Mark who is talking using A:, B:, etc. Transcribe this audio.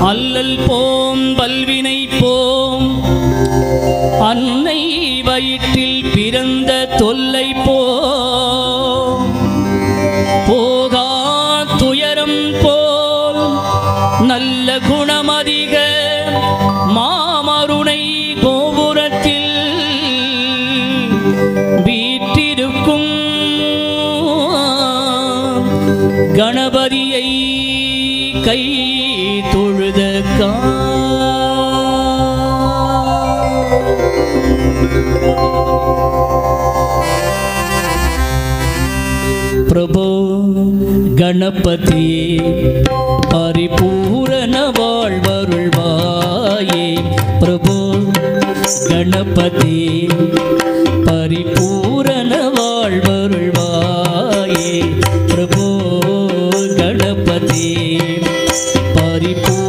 A: அல்லல் போம் வல்வினை போம் அன்னை வயிற்றில் பிறந்த தொல்லை போகா துயரம் போல் நல்ல குணமதிக மாமருணை கோபுரத்தில் வீற்றிருக்கும் கணபதியை கை தொழுத பிரபோ கணபதியே பரிபூரண வாழ்வருள்வாயே பிரபோ கணபதியே பரிபூரண வாழ்வருள்வாயே பிரபோ கணபதியே பரிபூரண